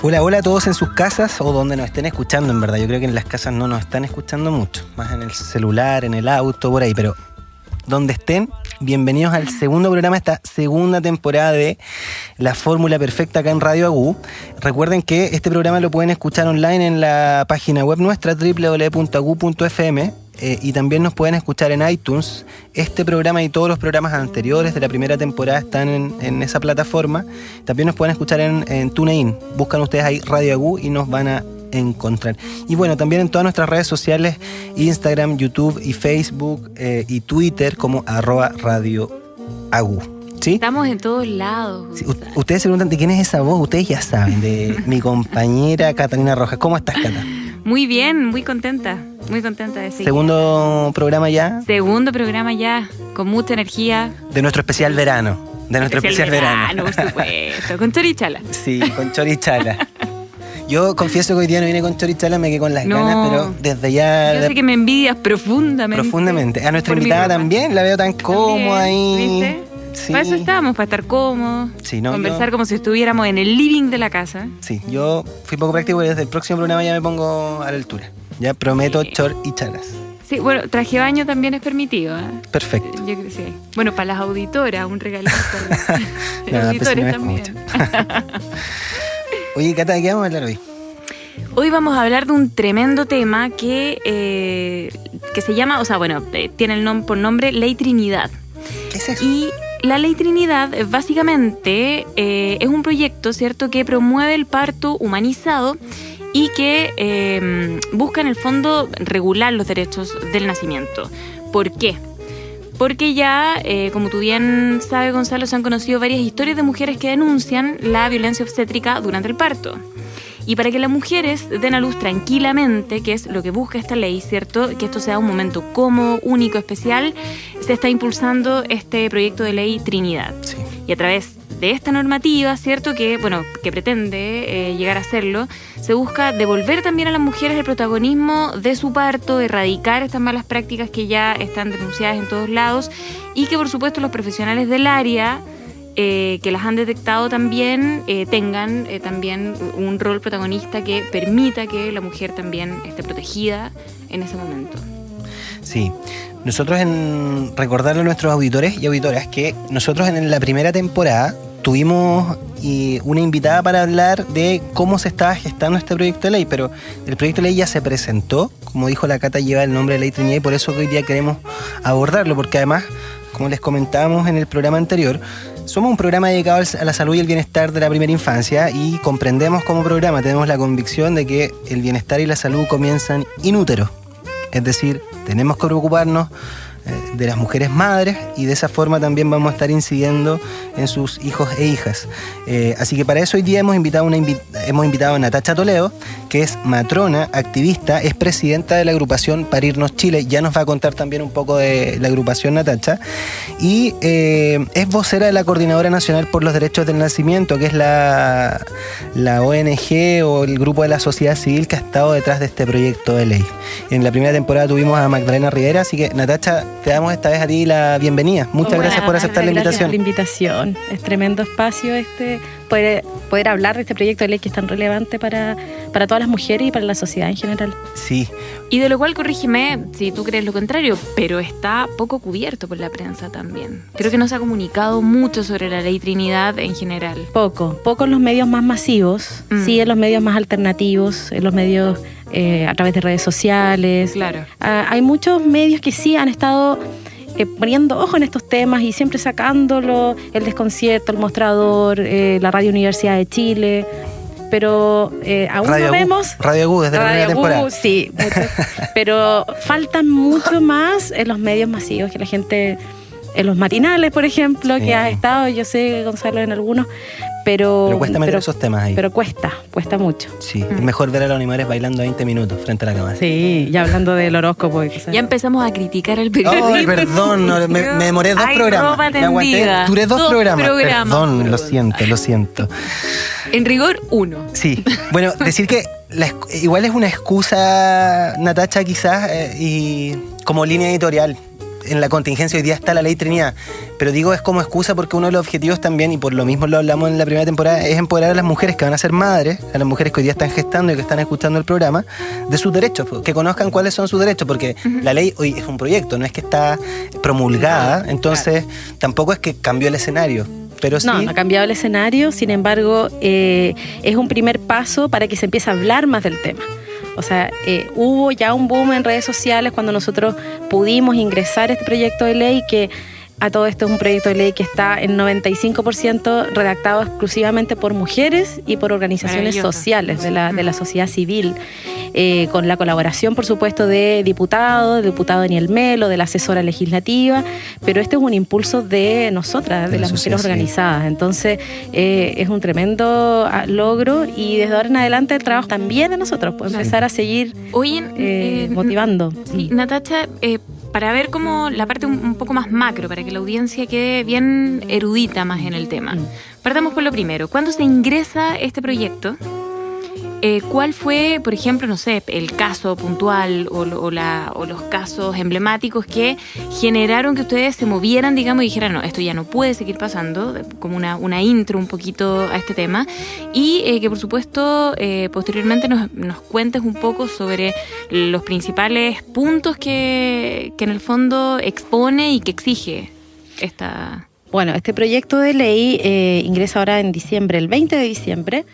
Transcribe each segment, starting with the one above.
Hola, hola a todos en sus casas o donde nos estén escuchando, en verdad. Yo creo que en las casas no nos están escuchando mucho, más en el celular, en el auto, por ahí, pero donde estén, bienvenidos al segundo programa de esta segunda temporada de La Fórmula Perfecta acá en Radio Agú. Recuerden que este programa lo pueden escuchar online en la página web nuestra www.agu.fm y también nos pueden escuchar en iTunes. Este programa y todos los programas anteriores de la primera temporada están en esa plataforma. También nos pueden escuchar en TuneIn. Buscan ustedes ahí Radio Agú y nos van a encontrar. Y bueno, también en todas nuestras redes sociales, Instagram, YouTube y Facebook y Twitter como @radioagu. ¿Sí? Estamos en todos lados. Sí, ustedes se preguntan de quién es esa voz, ustedes ya saben, de mi compañera Catalina Rojas. ¿Cómo estás, Cata? Muy bien, muy contenta de seguir. Segundo programa ya. Segundo programa ya, con mucha energía. De nuestro especial verano. De nuestro especial verano. Por supuesto, con chorichala. Sí, con chorichala. Yo confieso que hoy día no vine con chorichala, me quedé con las ganas, pero desde ya... Yo sé que me envidias profundamente. Profundamente. A nuestra invitada también, la veo tan cómoda ahí. ¿Viste? Sí. Para eso estábamos, para estar cómodos, sí, no, conversar como si estuviéramos en el living de la casa. Sí, yo fui poco práctico y desde el próximo programa ya me pongo a la altura. Ya prometo chor y chalas. Sí, bueno, traje de baño también es permitido, ¿eh? Perfecto. Yo creo que sí. Bueno, para las auditoras, un regalito para los auditores también. Oye, Cata, ¿de qué vamos a hablar hoy? Hoy vamos a hablar de un tremendo tema que se llama, tiene el por nombre Ley Trinidad. ¿Qué es eso? Y la Ley Trinidad básicamente es un proyecto, ¿cierto?, que promueve el parto humanizado y que busca en el fondo regular los derechos del nacimiento. ¿Por qué? Porque ya, como tú bien sabes, Gonzalo, se han conocido varias historias de mujeres que denuncian la violencia obstétrica durante el parto. Y para que las mujeres den a luz tranquilamente, que es lo que busca esta ley, ¿cierto?, que esto sea un momento cómodo, único, especial, se está impulsando este proyecto de ley Trinidad. Sí. Y a través de esta normativa, ¿cierto?, que pretende llegar a hacerlo, se busca devolver también a las mujeres el protagonismo de su parto, erradicar estas malas prácticas que ya están denunciadas en todos lados y que, por supuesto, los profesionales del área que las han detectado también tengan también un rol protagonista que permita que la mujer también esté protegida en ese momento. Sí, nosotros recordarle a nuestros auditores y auditoras que nosotros en la primera temporada tuvimos una invitada para hablar de cómo se estaba gestando este proyecto de ley, pero el proyecto de ley ya se presentó, como dijo la Cata, lleva el nombre de Ley Trinidad y por eso hoy día queremos abordarlo, porque además, como les comentábamos en el programa anterior, somos un programa dedicado a la salud y el bienestar de la primera infancia y comprendemos como programa, tenemos la convicción de que el bienestar y la salud comienzan in útero. Es decir, tenemos que preocuparnos de las mujeres madres y de esa forma también vamos a estar incidiendo en sus hijos e hijas. Así que para eso hoy día hemos invitado a Natacha Toledo, que es matrona, activista, es presidenta de la agrupación Parirnos Chile. Ya nos va a contar también un poco de la agrupación Natacha. Y es vocera de la Coordinadora Nacional por los Derechos del Nacimiento, que es la ONG o el grupo de la sociedad civil que ha estado detrás de este proyecto de ley. En la primera temporada tuvimos a Magdalena Rivera, así que Natacha, te damos esta vez a ti la bienvenida. Muchas gracias por aceptar la invitación. Gracias por la invitación. Es tremendo espacio poder hablar de este proyecto de ley que es tan relevante para todas las mujeres y para la sociedad en general. Sí. Y de lo cual, corrígeme si tú crees lo contrario, pero está poco cubierto por la prensa también. Creo que no se ha comunicado mucho sobre la Ley Trinidad en general. Poco en los medios más masivos, sí en los medios más alternativos, en los medios a través de redes sociales. Claro. Hay muchos medios que sí han estado poniendo ojo en estos temas y siempre sacándolo, el desconcierto, el mostrador, la Radio Universidad de Chile, pero aún Radio no vemos... Radio Agú desde la primera temporada. Sí, pero faltan mucho más en los medios masivos, que la gente... En los matinales, por ejemplo, sí, que has estado, yo sé, Gonzalo, en algunos, pero cuesta meter esos temas ahí. Pero cuesta mucho. Sí, es mejor ver a los animales bailando 20 minutos frente a la cámara. Sí, ya hablando del horóscopo. Ya empezamos a criticar el periodismo. Ay, perdón, me demoré dos programas. Me aguanté, duré dos programas. Perdón, lo siento. En rigor, 1. Sí, bueno, decir que igual es una excusa, Natacha, quizás, y como línea editorial, en la contingencia hoy día está la ley Trinidad, pero digo, es como excusa porque uno de los objetivos también, y por lo mismo lo hablamos en la primera temporada, es empoderar a las mujeres que van a ser madres, a las mujeres que hoy día están gestando y que están escuchando el programa, de sus derechos, que conozcan cuáles son sus derechos, porque la ley hoy es un proyecto, no es que está promulgada, entonces tampoco es que cambió el escenario. Pero sí. No ha cambiado el escenario, sin embargo, es un primer paso para que se empiece a hablar más del tema. O sea, hubo ya un boom en redes sociales cuando nosotros pudimos ingresar a este proyecto de ley, que a todo esto es un proyecto de ley que está en 95% redactado exclusivamente por mujeres y por organizaciones sociales de la sociedad civil, con la colaboración, por supuesto, de diputado Daniel Melo, de la asesora legislativa, pero este es un impulso de nosotras, de las mujeres organizadas. Entonces, es un tremendo logro, y desde ahora en adelante el trabajo también de nosotros, pues empezar a seguir motivando. Sí, Natacha, para ver como la parte un poco más macro, para que la audiencia quede bien erudita más en el tema. Partamos por lo primero. ¿Cuándo se ingresa este proyecto? ¿Cuál fue, por ejemplo, no sé, el caso puntual o los casos emblemáticos que generaron que ustedes se movieran, digamos, y dijeran, no, esto ya no puede seguir pasando, como una intro un poquito a este tema, y que por supuesto posteriormente nos cuentes un poco sobre los principales puntos que en el fondo expone y que exige esta... Bueno, este proyecto de ley ingresa ahora en diciembre, el 20 de diciembre.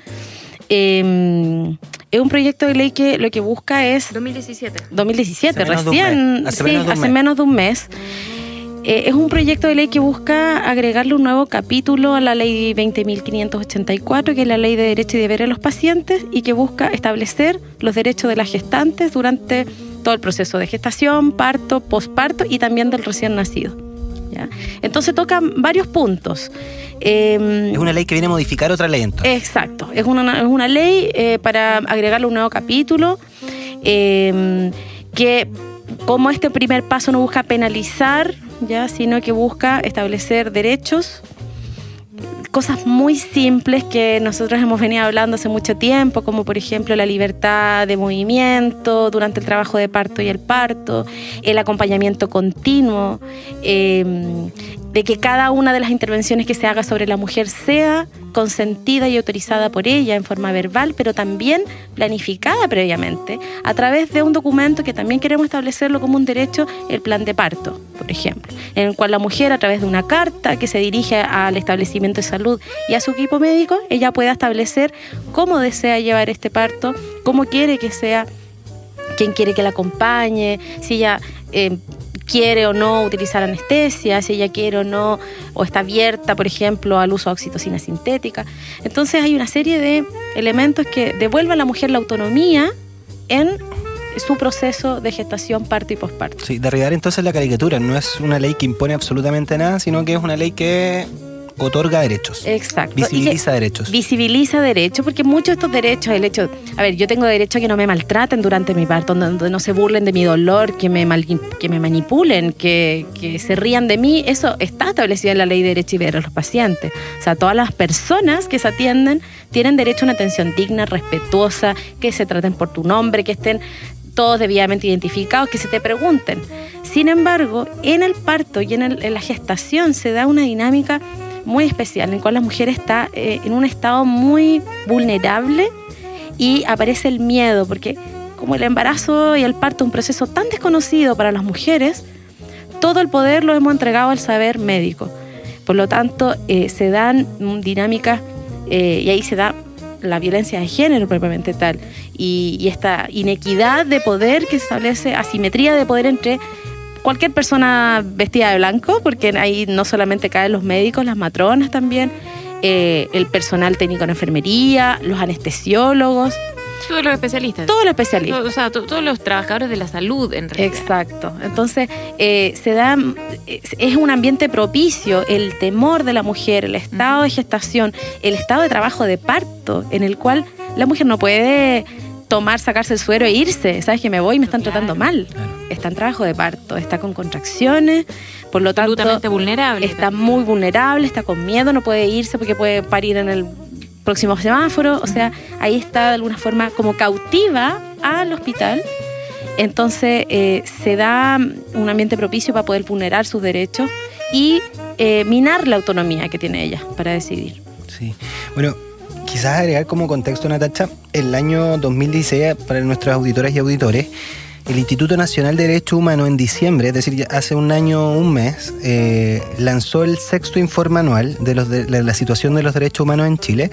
Es un proyecto de ley que lo que busca es... 2017, recién, hace menos de un mes. Es un proyecto de ley que busca agregarle un nuevo capítulo a la ley 20.584, que es la ley de derechos y deberes de los pacientes, y que busca establecer los derechos de las gestantes durante todo el proceso de gestación, parto, posparto y también del recién nacido. ¿Ya? Entonces tocan varios puntos. Es una ley que viene a modificar otra ley, entonces. Exacto, es una ley para agregarle un nuevo capítulo que, como este primer paso, no busca penalizar, ya, sino que busca establecer derechos, cosas muy simples que nosotros hemos venido hablando hace mucho tiempo, como por ejemplo la libertad de movimiento durante el trabajo de parto y el parto, el acompañamiento continuo, de que cada una de las intervenciones que se haga sobre la mujer sea consentida y autorizada por ella en forma verbal, pero también planificada previamente a través de un documento que también queremos establecerlo como un derecho, el plan de parto, por ejemplo, en el cual la mujer, a través de una carta que se dirige al establecimiento de salud y a su equipo médico, ella pueda establecer cómo desea llevar este parto, cómo quiere que sea, quién quiere que la acompañe, si ella quiere o no utilizar anestesia, si ella quiere o no, o está abierta, por ejemplo, al uso de oxitocina sintética. Entonces hay una serie de elementos que devuelven a la mujer la autonomía en su proceso de gestación, parto y posparto. Sí, derribar entonces la caricatura. No es una ley que impone absolutamente nada, sino que es una ley que otorga derechos. Exacto. Visibiliza derechos. Visibiliza derechos, porque muchos de estos derechos, el hecho, a ver, yo tengo derecho a que no me maltraten durante mi parto, donde no se burlen de mi dolor, que me manipulen, que se rían de mí, eso está establecido en la ley de derechos y deberes de los pacientes. O sea, todas las personas que se atienden tienen derecho a una atención digna, respetuosa, que se traten por tu nombre, que estén todos debidamente identificados, que se te pregunten. Sin embargo, en el parto y en la gestación se da una dinámica muy especial, en la cual la mujer está en un estado muy vulnerable y aparece el miedo, porque como el embarazo y el parto es un proceso tan desconocido para las mujeres, todo el poder lo hemos entregado al saber médico. Por lo tanto, se dan dinámicas y ahí se da la violencia de género propiamente tal, y esta inequidad de poder que se establece, asimetría de poder entre cualquier persona vestida de blanco, porque ahí no solamente caen los médicos, las matronas también, el personal técnico en enfermería, los anestesiólogos. Todos los especialistas. Todos los especialistas. O sea, todos los trabajadores de la salud, en realidad. Exacto. Entonces, es un ambiente propicio, el temor de la mujer, el estado de gestación, el estado de trabajo de parto, en el cual la mujer no puede sacarse el suero e irse. ¿Sabes que me voy y me están tratando mal? Está en trabajo de parto, está con contracciones, por lo tanto absolutamente vulnerable. Está muy vulnerable, está con miedo, no puede irse porque puede parir en el próximo semáforo. O sea, ahí está de alguna forma como cautiva al hospital, Entonces se da un ambiente propicio para poder vulnerar sus derechos y minar la autonomía que tiene ella para decidir. Sí. Bueno, quizás agregar como contexto, Natacha, el año 2016, para nuestros auditores y auditores, el Instituto Nacional de Derechos Humanos en diciembre, es decir, hace un año, un mes, lanzó el 6º informe anual de la situación de los derechos humanos en Chile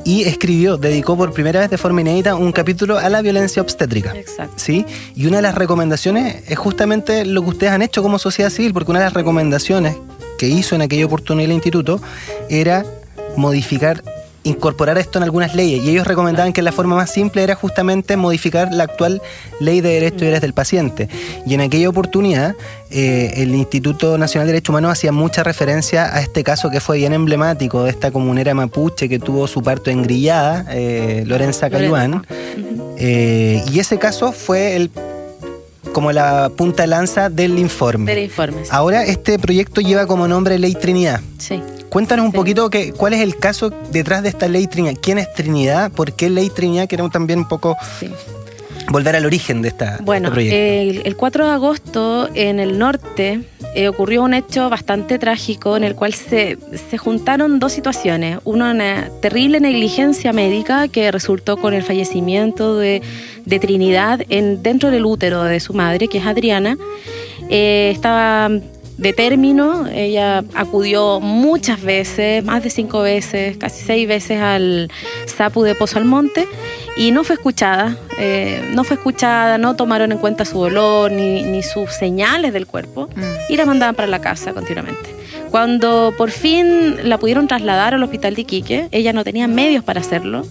y dedicó por primera vez de forma inédita un capítulo a la violencia obstétrica. Exacto. ¿Sí? Y una de las recomendaciones es justamente lo que ustedes han hecho como sociedad civil, porque una de las recomendaciones que hizo en aquella oportunidad el instituto era incorporar esto en algunas leyes, y ellos recomendaban que la forma más simple era justamente modificar la actual Ley de Derechos y Deberes del Paciente. Y en aquella oportunidad el Instituto Nacional de Derechos Humanos hacía mucha referencia a este caso que fue bien emblemático de esta comunera mapuche que tuvo su parto en Grillada, Lorenza Cayuán. Y ese caso fue como la punta de lanza del informe. Del informe, sí. Ahora este proyecto lleva como nombre Ley Trinidad. Sí. Cuéntanos un poquito cuál es el caso detrás de esta Ley Trinidad. ¿Quién es Trinidad? ¿Por qué Ley Trinidad? Queremos también un poco volver al origen de este proyecto. El 4 de agosto en el norte ocurrió un hecho bastante trágico en el cual se juntaron dos situaciones. Una terrible negligencia médica que resultó con el fallecimiento de Trinidad dentro del útero de su madre, que es Adriana. Estaba de término, ella acudió muchas veces, más de 5 veces, casi 6 veces al SAPU de Pozo Almonte y no fue escuchada, no tomaron en cuenta su dolor ni sus señales del cuerpo y la mandaban para la casa continuamente. Cuando por fin la pudieron trasladar al hospital de Iquique, ella no tenía medios para hacerlo.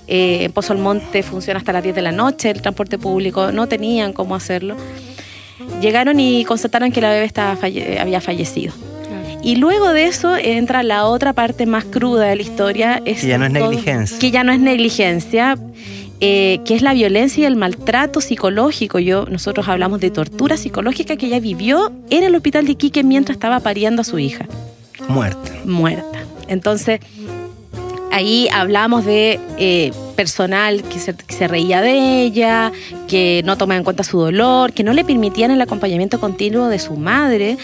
En Pozo Almonte funciona hasta las 10 de la noche, el transporte público, no tenían cómo hacerlo. Llegaron y constataron que la bebé había fallecido. Y luego de eso entra la otra parte más cruda de la historia. Que ya no es negligencia. Que ya no es negligencia, que es la violencia y el maltrato psicológico. Nosotros hablamos de tortura psicológica que ella vivió en el hospital de Iquique mientras estaba pariendo a su hija. Muerta. Entonces, ahí hablamos de personal que se reía de ella, que no tomaba en cuenta su dolor, que no le permitían el acompañamiento continuo de su madre.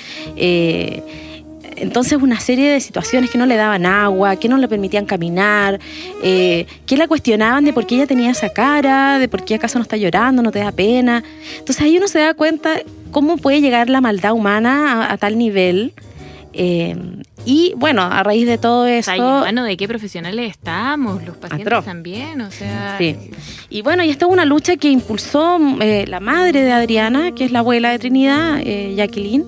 Entonces una serie de situaciones que no le daban agua, que no le permitían caminar, que la cuestionaban de por qué ella tenía esa cara, de por qué acaso no está llorando, no te da pena. Entonces ahí uno se da cuenta cómo puede llegar la maldad humana a tal nivel. Y bueno, a raíz de todo eso... ¿de qué profesionales estamos? Los pacientes también, o sea... Sí. Y bueno, y esta es una lucha que impulsó la madre de Adriana, que es la abuela de Trinidad, Jacqueline,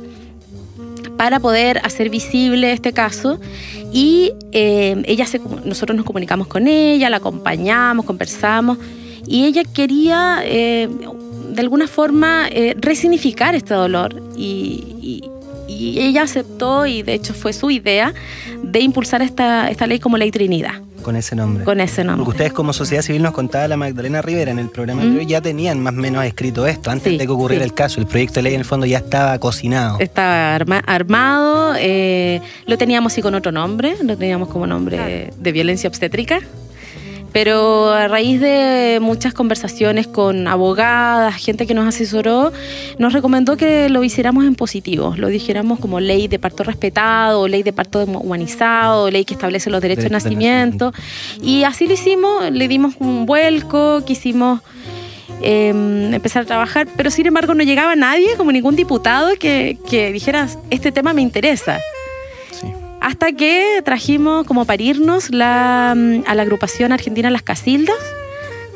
para poder hacer visible este caso. Y nosotros nos comunicamos con ella, la acompañamos, conversamos, y ella quería, de alguna forma, resignificar este dolor y ella aceptó, y de hecho fue su idea, de impulsar esta ley como Ley Trinidad. Con ese nombre. Porque ustedes como sociedad civil, nos contaba la Magdalena Rivera en el programa anterior, ya tenían más o menos escrito esto, antes de que ocurriera el caso. El proyecto de ley en el fondo ya estaba cocinado. Estaba armado, lo teníamos sí con otro nombre, lo teníamos como nombre de violencia obstétrica. Pero a raíz de muchas conversaciones con abogadas, gente que nos asesoró, nos recomendó que lo hiciéramos en positivo, lo dijéramos como ley de parto respetado, ley de parto humanizado, ley que establece los derechos de nacimiento. Y así lo hicimos, le dimos un vuelco, quisimos empezar a trabajar, pero sin embargo no llegaba nadie, como ningún diputado que dijera, este tema me interesa. Hasta que trajimos como parirnos a la agrupación argentina Las Casildas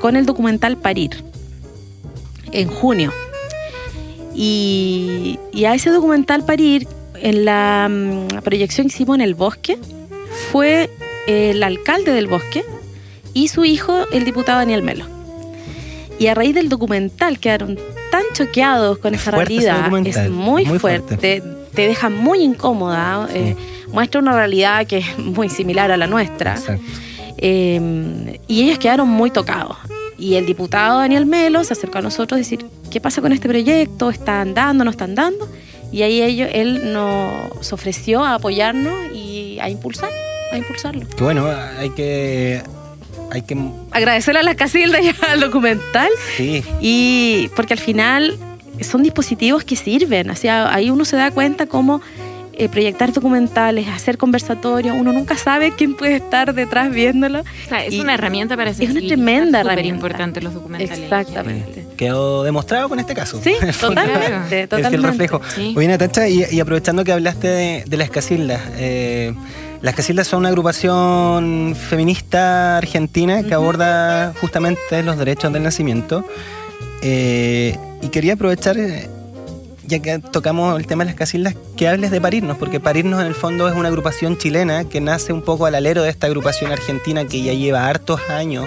con el documental Parir en junio. Y a ese documental Parir, en la proyección que hicimos en el bosque, fue el alcalde del bosque y su hijo, el diputado Daniel Melo. Y a raíz del documental quedaron tan choqueados con esa realidad. Es muy fuerte. Te deja muy incómoda. Muestra una realidad que es muy similar a la nuestra. Y ellos quedaron muy tocados. Y el diputado Daniel Melo se acercó a nosotros a decir, ¿qué pasa con este proyecto? ¿Está andando, no está andando? Y ahí él nos ofreció a apoyarnos y a impulsarlo. Que bueno, hay que hay que... agradecerle a las Casildas y al documental. Sí. Y porque al final son dispositivos que sirven. O sea, ahí uno se da cuenta cómo proyectar documentales, hacer conversatorios, uno nunca sabe quién puede estar detrás viéndolo. O sea, es una herramienta para Es una tremenda herramienta. Súper importante los documentales. Exactamente. Quedó demostrado con este caso. Sí, totalmente. Es el reflejo. Sí. Oye, Natacha, y aprovechando que hablaste de las Casildas, las Casildas son una agrupación feminista argentina que aborda justamente los derechos del nacimiento. Y quería aprovechar, ya que tocamos el tema de las Casildas, que hables de Parirnos, porque Parirnos en el fondo es una agrupación chilena que nace un poco al alero de esta agrupación argentina que ya lleva hartos años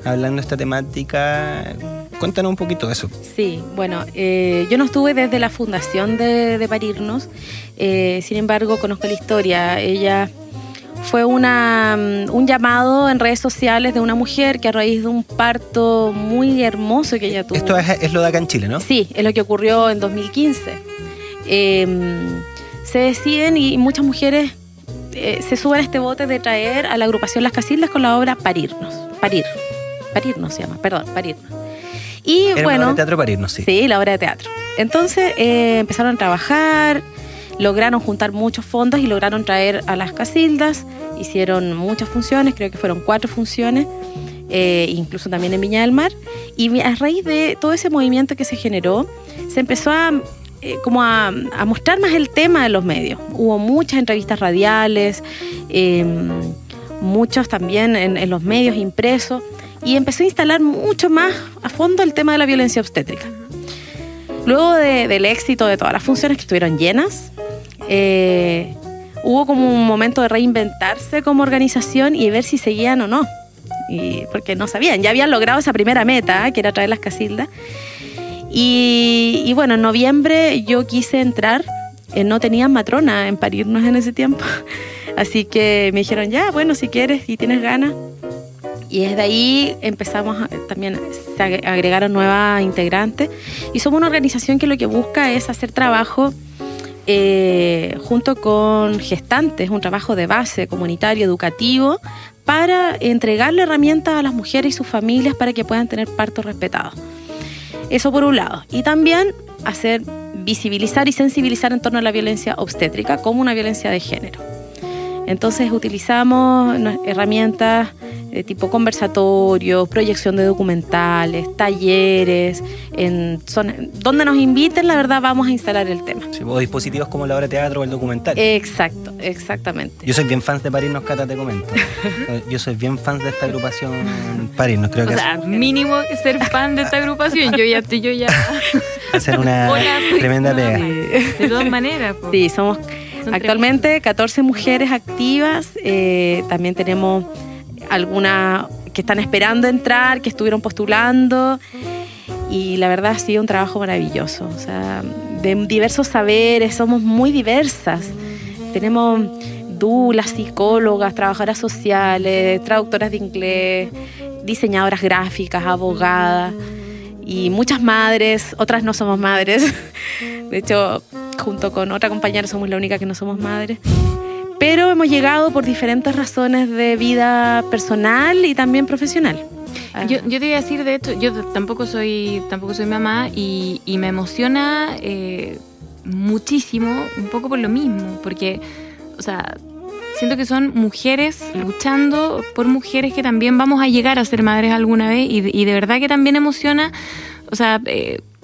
hablando de esta temática. Cuéntanos un poquito de eso. Sí, bueno, yo no estuve desde la fundación de Parirnos, sin embargo conozco la historia. Ella fue un llamado en redes sociales de una mujer que a raíz de un parto muy hermoso que ella tuvo. Esto es lo de acá en Chile, ¿no? Sí, es lo que ocurrió en 2015. Se deciden y muchas mujeres se suben a este bote de traer a la agrupación Las Casildas con la obra Parirnos. Parirnos se llama, perdón, Parirnos. Y Era bueno, una obra de teatro Parirnos, sí. Sí, la obra de teatro. Entonces empezaron a trabajar, lograron juntar muchos fondos y lograron traer a Las Casildas. Hicieron muchas funciones, creo que fueron 4 funciones, incluso también en Viña del Mar. Y a raíz de todo ese movimiento que se generó, se empezó a mostrar más el tema en los medios. Hubo muchas entrevistas radiales, muchos también en los medios impresos, y empezó a instalar mucho más a fondo el tema de la violencia obstétrica. Luego del éxito de todas las funciones que estuvieron llenas, hubo como un momento de reinventarse como organización y ver si seguían o no. Porque no sabían, ya habían logrado esa primera meta, que era traer Las Casildas. Y bueno, en noviembre yo quise entrar, no tenían matrona en Parirnos en ese tiempo. Así que me dijeron, ya, bueno, si quieres y tienes ganas. Y desde ahí empezamos, también se agregaron nuevas integrantes. Y somos una organización que lo que busca es hacer trabajo junto con gestantes, un trabajo de base comunitario, educativo, para entregarle herramientas a las mujeres y sus familias para que puedan tener partos respetados. Eso por un lado. Y también hacer visibilizar y sensibilizar en torno a la violencia obstétrica como una violencia de género. Entonces utilizamos herramientas de tipo conversatorios, proyección de documentales, talleres, donde nos inviten, la verdad, vamos a instalar el tema. Sí, o dispositivos como la obra de teatro o el documental. Exacto, exactamente. Yo soy bien fan de Parirnos, Cata, te comento. Yo soy bien fan de esta agrupación Parirnos, creo que mínimo que ser fan de esta agrupación. Yo ya hacer una tremenda pega. De todas maneras. Po. Sí, somos actualmente 14 mujeres activas. También tenemos algunas que están esperando entrar, que estuvieron postulando, y la verdad ha sido un trabajo maravilloso. O sea, de diversos saberes, somos muy diversas. Tenemos dulas, psicólogas, trabajadoras sociales, traductoras de inglés, diseñadoras gráficas, abogadas, y muchas madres. Otras no somos madres. De hecho, junto con otra compañera somos la única que no somos madres. Pero hemos llegado por diferentes razones de vida personal y también profesional. Yo te iba a decir, de hecho, yo tampoco soy mamá y me emociona muchísimo, un poco por lo mismo, porque, o sea, siento que son mujeres luchando por mujeres que también vamos a llegar a ser madres alguna vez, y de verdad que también emociona, o sea,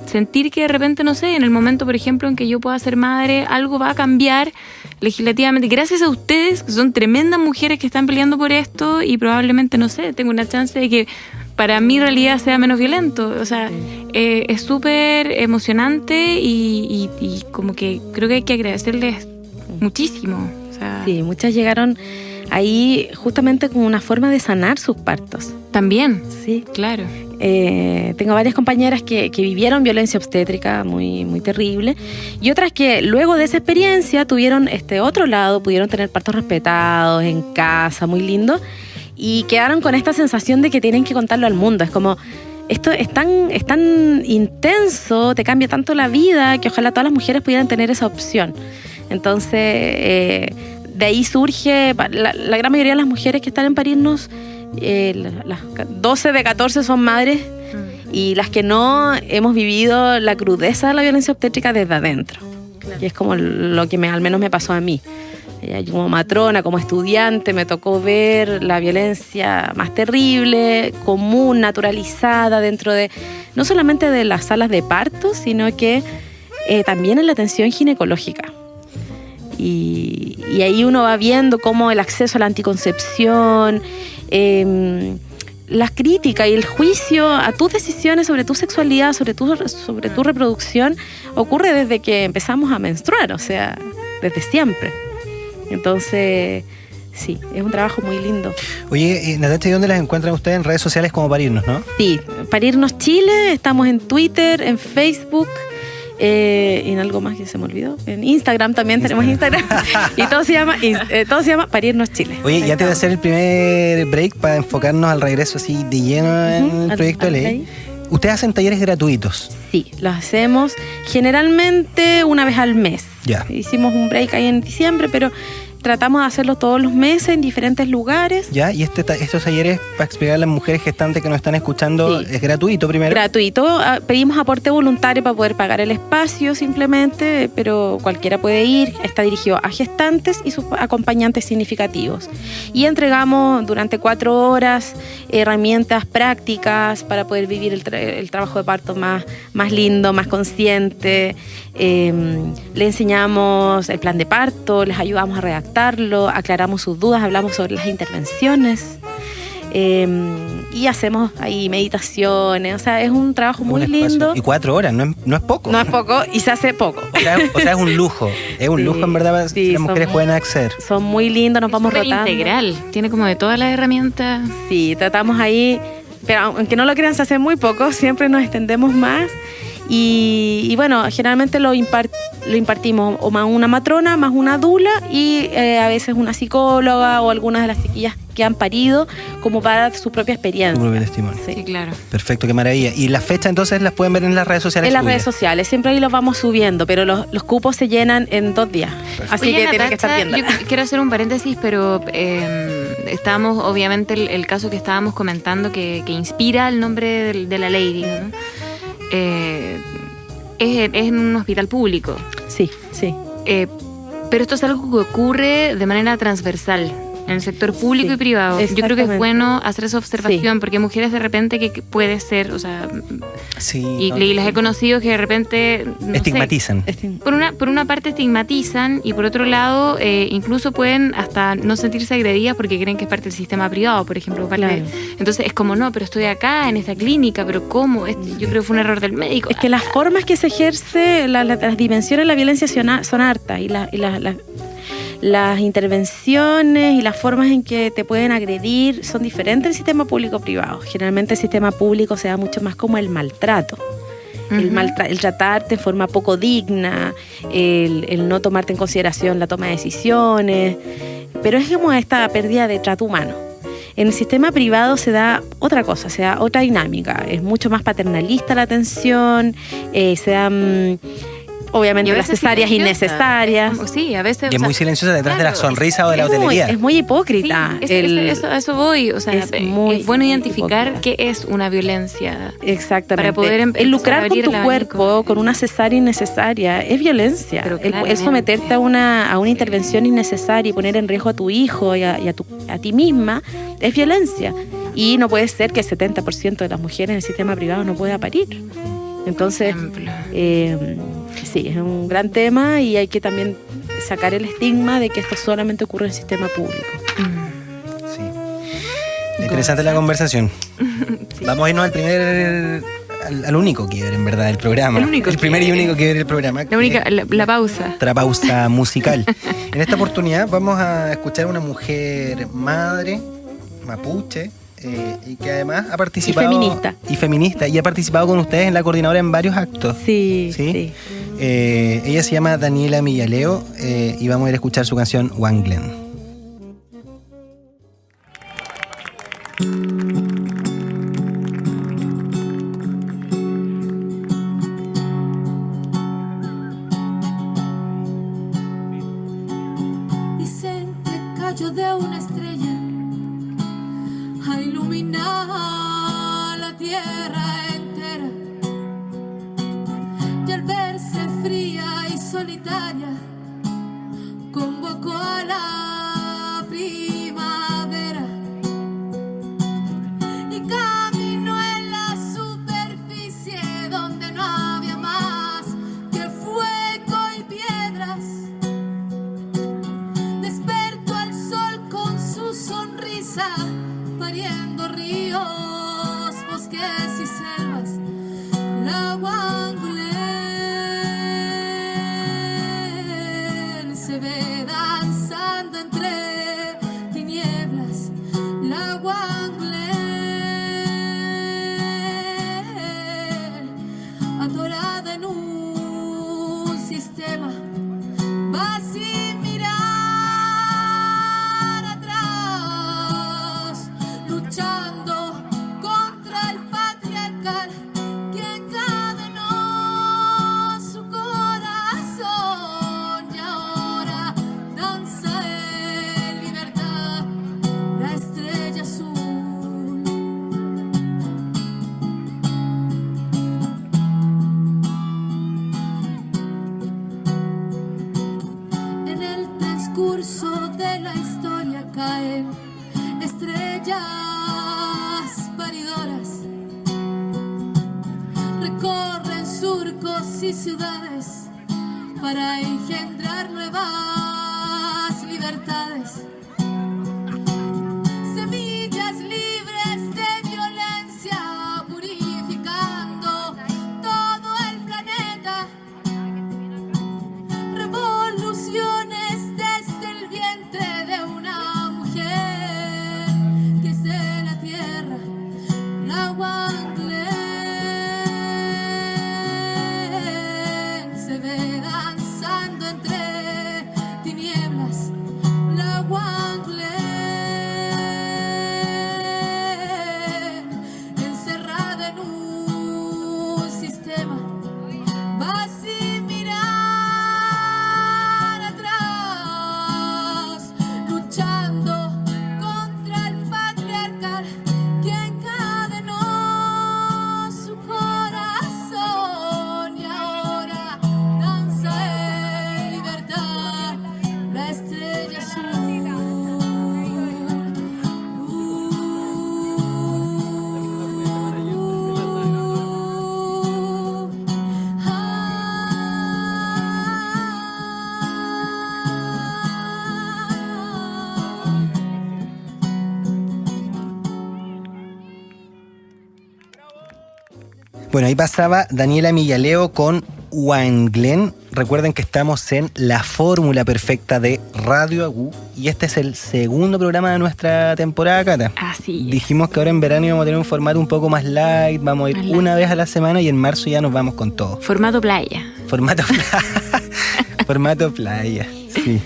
sentir que de repente, no sé, en el momento, por ejemplo, en que yo pueda ser madre, algo va a cambiar legislativamente, gracias a ustedes, que son tremendas mujeres que están peleando por esto, y probablemente, no sé, tengo una chance de que para mi realidad sea menos violento. O sea, es súper emocionante y como que creo que hay que agradecerles muchísimo. O sea, sí, muchas llegaron ahí justamente como una forma de sanar sus partos. También, sí, claro. Tengo varias compañeras que vivieron violencia obstétrica muy, muy terrible, y otras que luego de esa experiencia tuvieron este otro lado, pudieron tener partos respetados en casa, muy lindo, y quedaron con esta sensación de que tienen que contarlo al mundo. Es como, esto es tan intenso, te cambia tanto la vida, que ojalá todas las mujeres pudieran tener esa opción. Entonces, de ahí surge, la gran mayoría de las mujeres que están en Parirnos Las 12 de 14 son madres y las que no hemos vivido la crudeza de la violencia obstétrica desde adentro. Claro. Y es como lo que al menos me pasó a mí. Como matrona, como estudiante, me tocó ver la violencia más terrible, común, naturalizada dentro de, no solamente de las salas de parto, sino que también en la atención ginecológica. Y ahí uno va viendo cómo el acceso a la anticoncepción, las críticas y el juicio a tus decisiones sobre tu sexualidad, sobre tu reproducción, ocurre desde que empezamos a menstruar, o sea, desde siempre. Entonces, sí, es un trabajo muy lindo. Oye, Natacha, ¿y dónde las encuentran ustedes? En redes sociales como Parirnos, ¿no? Sí, Parirnos Chile, estamos en Twitter, en Facebook, en algo más que se me olvidó. En Instagram también tenemos Instagram. Y todo se llama Parirnos Chile. Oye, ya te voy a hacer el primer break para enfocarnos al regreso así de lleno en el proyecto de ley. ¿Ustedes hacen talleres gratuitos? Sí, los hacemos generalmente una vez al mes. Ya. Hicimos un break ahí en diciembre, pero tratamos de hacerlo todos los meses en diferentes lugares. Ya, y estos talleres, para explicar a las mujeres gestantes que nos están escuchando, sí, es gratuito primero. Gratuito. Pedimos aporte voluntario para poder pagar el espacio simplemente, pero cualquiera puede ir. Está dirigido a gestantes y sus acompañantes significativos. Y entregamos durante 4 horas herramientas prácticas para poder vivir el trabajo de parto más lindo, más consciente. Le enseñamos el plan de parto, les ayudamos a redactarlo, aclaramos sus dudas, hablamos sobre las intervenciones y hacemos ahí meditaciones. O sea, es un trabajo muy lindo. Y 4 horas, no es poco. No es poco y se hace poco. O sea, es un lujo. Es un lujo en verdad, si las mujeres pueden acceder. Son muy lindos, nos vamos rotando. Integral, tiene como de todas las herramientas. Sí, tratamos ahí, pero aunque no lo crean, se hace muy poco, siempre nos extendemos más. Y bueno, generalmente lo impartimos o más una matrona, más una dula y a veces una psicóloga o algunas de las chiquillas que han parido como para dar su propia experiencia. Su propio testimonio. Sí, claro. Perfecto, qué maravilla. ¿Y las fechas entonces las pueden ver en las redes sociales? En las redes sociales, siempre ahí los vamos subiendo, pero los cupos se llenan en 2 días. Perfecto. Así que tienen que estar viendo. Yo quiero hacer un paréntesis, pero estábamos, obviamente, el caso que estábamos comentando que inspira el nombre de la ley, ¿no? Es en un hospital público. Sí, sí. Pero esto es algo que ocurre de manera transversal en el sector público y privado. Yo creo que es bueno hacer esa observación, porque hay mujeres de repente que puede ser, o sea, y las he conocido que de repente estigmatizan. Por una parte estigmatizan y por otro lado incluso pueden hasta no sentirse agredidas porque creen que es parte del sistema privado, por ejemplo. Entonces es como, no, pero estoy acá en esta clínica, pero ¿cómo? Yo creo que fue un error del médico. Es que las formas que se ejerce, las dimensiones de la violencia son hartas y las intervenciones y las formas en que te pueden agredir son diferentes del sistema público-privado. Generalmente el sistema público se da mucho más como el maltrato. El tratarte de forma poco digna, el no tomarte en consideración la toma de decisiones, pero es como esta pérdida de trato humano. En el sistema privado se da otra cosa, se da otra dinámica, es mucho más paternalista la atención, se dan obviamente las cesáreas innecesarias. Sí, a veces. Y es muy silenciosa detrás de la sonrisa o de la hotelería. Es muy hipócrita. Sí, a eso voy. O sea, es bueno identificar hipócrita. Qué es una violencia. Exactamente. Para poder el lucrar con tu cuerpo, con una cesárea innecesaria, es violencia. El someterte a una intervención innecesaria y poner en riesgo a tu hijo y a ti misma es violencia. Y no puede ser que el 70% de las mujeres en el sistema privado no pueda parir. Entonces, sí, es un gran tema y hay que también sacar el estigma de que esto solamente ocurre en el sistema público. Sí. Interesante la conversación. Sí. Vamos a irnos al único quiebre, en verdad, del programa. El primer y único quiebre del programa. La pausa. La pausa musical. En esta oportunidad vamos a escuchar a una mujer madre, mapuche, y que además ha participado y feminista y ha participado con ustedes en la coordinadora en varios actos. Sí. Ella se llama Daniela Millaleo y vamos a ir a escuchar su canción One Glen. Dicen que cayó de una estrella. Ay, solitaria convocó a la primavera y caminó en la superficie donde no había más que fuego y piedras. Despertó al sol con su sonrisa, pariendo ríos, bosques y selvas. La Huanglén se ve danzando entre tinieblas. La Huanglén, atorada en un sistema, va sin mirar atrás, luchando contra el patriarcal que encadenó su corazón, y ahora danza en libertad la estrella azul. En el transcurso de la historia caen estrellas paridoras, recorren surcos y ciudades para engendrar nuevas libertades. Semillas libres de violencia, purificando todo el planeta. Revoluciones desde el vientre de una mujer que es de la tierra. La Huanglén se ve danzando entre tinieblas. La Huanglén, encerrada en un sistema, va sin mirar atrás, luchando contra el patriarcal que encadenó su corazón, y ahora danza en libertad la estrella azul. Bueno, ahí pasaba Daniela Millaleo con Huanglén. Recuerden que estamos en la fórmula perfecta de Radio Agú y este es el segundo programa de nuestra temporada, Cata. Así es. Dijimos que ahora en verano íbamos a tener un formato un poco más light, vamos a ir Más light. una vez a la semana y en marzo ya nos vamos con todo. Formato playa. Formato formato playa, sí.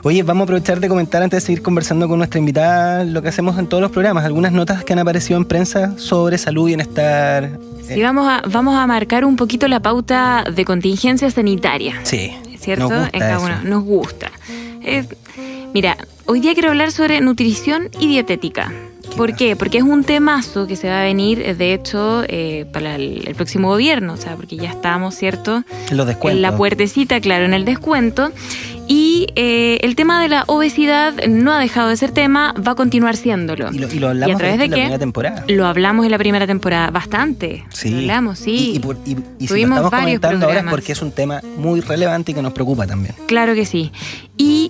Oye, vamos a aprovechar de comentar antes de seguir conversando con nuestra invitada lo que hacemos en todos los programas, algunas notas que han aparecido en prensa sobre salud y bienestar. Sí, vamos a marcar un poquito la pauta de contingencia sanitaria. Sí, ¿Cierto? nos gusta En cada eso. uno. Nos gusta. Mira, hoy día quiero hablar sobre nutrición y dietética. ¿Por qué? Porque es un temazo que se va a venir, de hecho, para el próximo gobierno. O sea, porque ya estamos, ¿cierto? Los descuentos. En la puertecita, claro, en el descuento. Y el tema de la obesidad no ha dejado de ser tema, va a continuar siéndolo. Y lo hablamos ¿Y a través de en la qué? primera temporada. Lo hablamos en la primera temporada bastante. Sí. Lo hablamos, sí. Y si lo Tuvimos estamos varios comentando ahora es programas. porque es un tema muy relevante y que nos preocupa también. Claro que sí. Y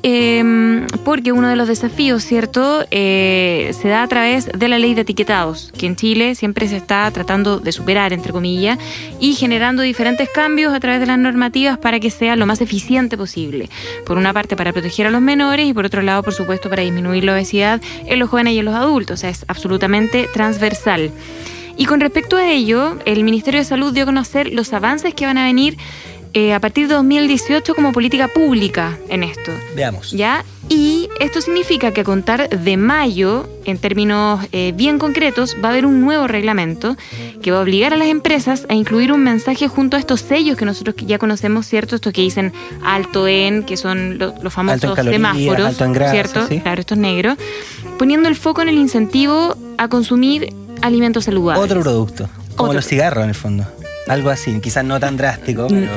porque uno de los desafíos, ¿cierto?, se da a través de la ley de etiquetados, que en Chile siempre se está tratando de superar, entre comillas, y generando diferentes cambios a través de las normativas para que sea lo más eficiente posible. Por una parte, para proteger a los menores y por otro lado, por supuesto, para disminuir la obesidad en los jóvenes y en los adultos. O sea, es absolutamente transversal. Y con respecto a ello, el Ministerio de Salud dio a conocer los avances que van a venir a partir de 2018 como política pública en esto. Veamos. ¿Ya? Y esto significa que a contar de mayo, en términos bien concretos, va a haber un nuevo reglamento que va a obligar a las empresas a incluir un mensaje junto a estos sellos que nosotros ya conocemos, ¿cierto? Estos que dicen alto en, que son los famosos Alto en calorías, semáforos, alto en grasa, ¿cierto? ¿sí? Claro, estos negros, poniendo el foco en el incentivo a consumir alimentos saludables. Otro producto. Como Otro. los cigarros, en el fondo. Algo así, quizás no tan drástico, pero...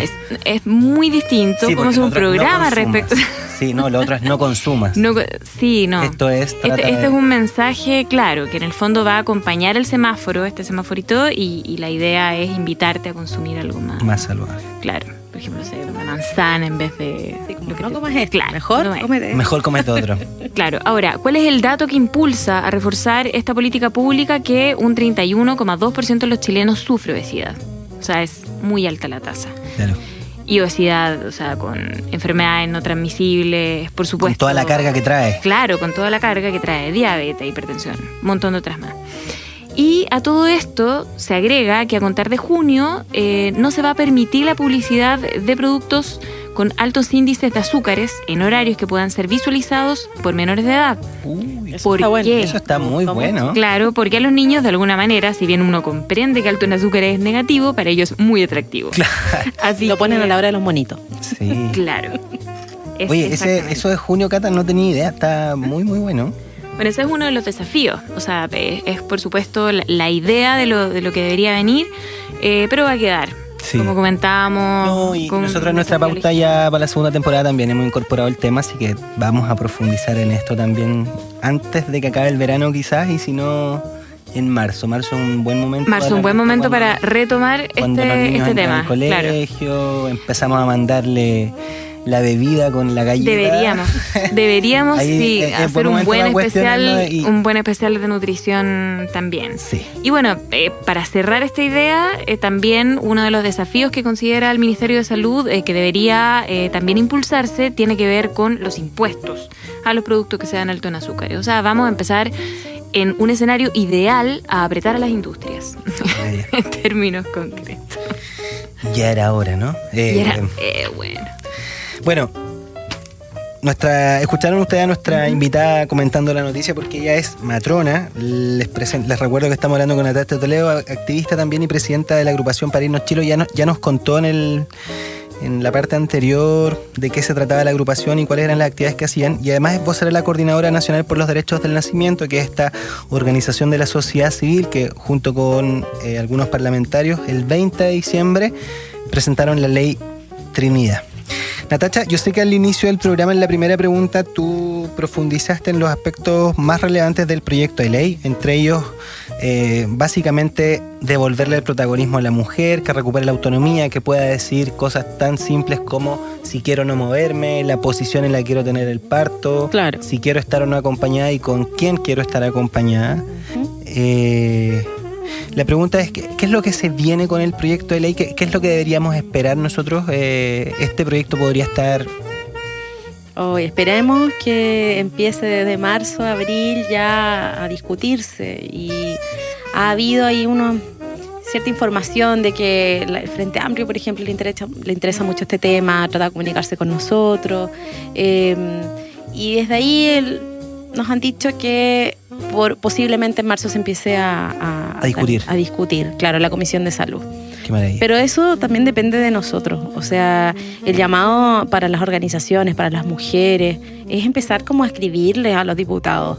Es muy distinto, Sí, como porque es lo un otro es no programa consumas. respecto... Sí, no, lo otro es no consumas. No, sí, no. Esto es... Este es un mensaje, claro, que en el fondo va a acompañar el semáforo, este semaforito, y la idea es invitarte a consumir algo más. Más saludable. Claro, por ejemplo, no sé, una manzana en vez de... Sí, como lo que no te- comas esto, Claro, mejor no es. cómete. Mejor comete otro. Claro, ahora, ¿cuál es el dato que impulsa a reforzar esta política pública? Que un 31,2% de los chilenos sufre obesidad. O sea, es muy alta la tasa. Claro. Y obesidad, o sea, con enfermedades no transmisibles, por Con supuesto. toda la carga que trae. Claro, con toda la carga que trae diabetes, hipertensión, un montón de otras más. Y a todo esto se agrega que a contar de junio no se va a permitir la publicidad de productos con altos índices de azúcares en horarios que puedan ser visualizados por menores de edad. Uy, Eso ¿Por está bueno. qué? eso está muy ¿Cómo? bueno. Claro, porque a los niños, de alguna manera, si bien uno comprende que alto en azúcar es negativo, para ellos es muy atractivo. Claro. Así Lo ponen que- a la hora de los monitos. Sí. Claro. Es Oye, exactamente. eso de junio, Cata, no tenía idea. Está muy, muy bueno. Bueno, ese es uno de los desafíos. O sea, es por supuesto la idea de lo que debería venir, pero va a quedar. Sí. Como comentábamos. No, y con nosotros en nuestra desafío pauta ya para la segunda temporada también hemos incorporado el tema, así que vamos a profundizar en esto también antes de que acabe el verano quizás, y si no, en marzo. Marzo es un buen momento. Marzo, un buen momento para retomar cuando los niños este entran tema. al Claro. colegio, empezamos a mandarle la bebida con la galleta. Deberíamos Ahí sí, es hacer buen un momento buen para cuestionarlo especial, y- un buen especial de nutrición también. Sí. Y bueno, para cerrar esta idea, también uno de los desafíos que considera el Ministerio de Salud que debería también impulsarse tiene que ver con los impuestos a los productos que sean altos en azúcar. O sea, vamos a empezar en un escenario ideal a apretar a las industrias, en términos concretos. Ya era hora, ¿no? Y era, bueno. Bueno, escucharon ustedes a nuestra invitada comentando la noticia porque ella es matrona. Les recuerdo que estamos hablando con Natacha Toledo, activista también y presidenta de la agrupación Para Irnos Chilo. Ya nos contó en la parte anterior de qué se trataba la agrupación y cuáles eran las actividades que hacían. Y además es vocera de la Coordinadora Nacional por los Derechos del Nacimiento, que es esta organización de la sociedad civil que junto con algunos parlamentarios el 20 de diciembre presentaron la ley Trinidad. Natacha, yo sé que al inicio del programa, en la primera pregunta, tú profundizaste en los aspectos más relevantes del proyecto de ley, entre ellos, básicamente, devolverle el protagonismo a la mujer, que recupere la autonomía, que pueda decir cosas tan simples como si quiero no moverme, la posición en la que quiero tener el parto, Claro. si quiero estar o no acompañada y con quién quiero estar acompañada. La pregunta es, ¿qué es lo que se viene con el proyecto de ley? ¿Qué es lo que deberíamos esperar nosotros? Este proyecto podría estar... Hoy esperemos que empiece desde marzo, abril ya a discutirse, y ha habido ahí cierta información de que el Frente Amplio, por ejemplo, le interesa mucho este tema, trata de comunicarse con nosotros, y desde ahí nos han dicho que posiblemente en marzo se empiece a discutir. A discutir, claro, la Comisión de Salud. Qué maravilla. Pero eso también depende de nosotros. O sea, el llamado para las organizaciones, para las mujeres, es empezar como a escribirles a los diputados.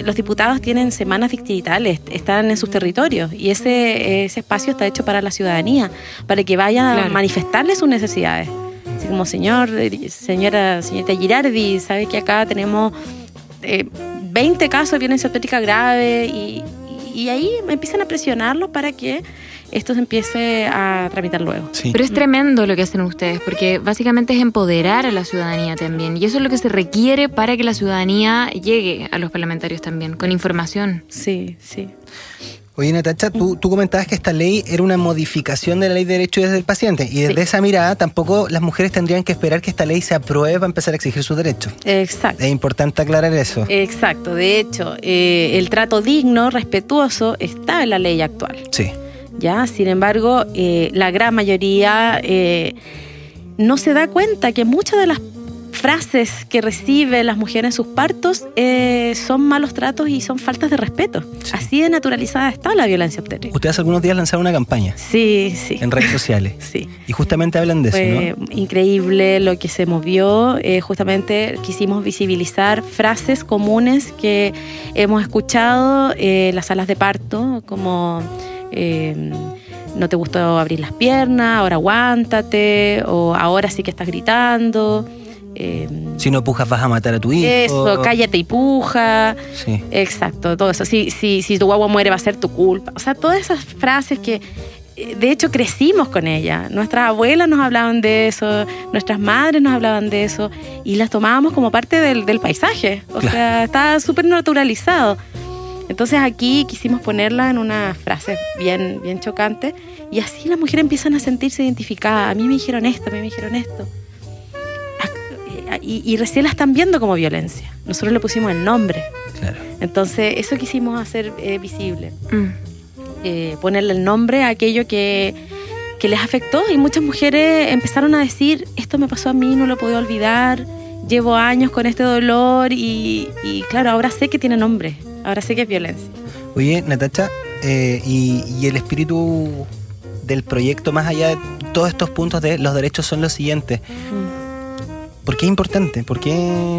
Los diputados tienen semanas distritales, están en sus territorios, y ese espacio está hecho para la ciudadanía, para que vayan Claro. a manifestarles sus necesidades. Así como, señorita Girardi, sabe que acá tenemos 20 casos de violencia obstétrica grave, y ahí empiezan a presionarlos para que esto se empiece a tramitar luego. Sí. Pero es tremendo lo que hacen ustedes, porque básicamente es empoderar a la ciudadanía también. Y eso es lo que se requiere para que la ciudadanía llegue a los parlamentarios también, con información. Sí, sí. Oye, Natacha, tú comentabas que esta ley era una modificación de la Ley de Derechos del Paciente, y desde Sí. esa mirada tampoco las mujeres tendrían que esperar que esta ley se apruebe para empezar a exigir sus derechos. Exacto. Es importante aclarar eso. Exacto. De hecho, el trato digno, respetuoso, está en la ley actual. Sí. ¿Ya? Sin embargo, la gran mayoría no se da cuenta que muchas de las frases que reciben las mujeres en sus partos son malos tratos y son faltas de respeto. Sí. Así de naturalizada está la violencia obstétrica. Ustedes hace algunos días lanzaron una campaña Sí, sí. en redes sociales Sí. y justamente hablan de eso, Fue ¿no? increíble lo que se movió. Justamente quisimos visibilizar frases comunes que hemos escuchado en las salas de parto, como no te gustó abrir las piernas, ahora aguántate, o ahora sí que estás gritando. Si no pujas vas a matar a tu hijo. Eso, cállate y puja. Sí. Exacto, todo eso. Si tu guagua muere va a ser tu culpa. O sea, todas esas frases que de hecho crecimos con ellas. Nuestras abuelas nos hablaban de eso, nuestras madres nos hablaban de eso y las tomábamos como parte del paisaje. O sea, está súper naturalizado. Entonces aquí quisimos ponerla en una frase bien, bien chocante y así las mujeres empiezan a sentirse identificadas. A mí me dijeron esto, a mí me dijeron esto. Y recién la están viendo como violencia. Nosotros le pusimos el nombre. Claro. Entonces eso quisimos hacer visible. Ponerle el nombre a aquello que les afectó y muchas mujeres empezaron a decir, esto me pasó a mí, no lo puedo olvidar, llevo años con este dolor y claro, ahora sé que tiene nombre, ahora sé que es violencia. Oye, Natacha, y el espíritu del proyecto, más allá de todos estos puntos de los derechos, son los siguientes. ¿Por qué es importante? ¿Por qué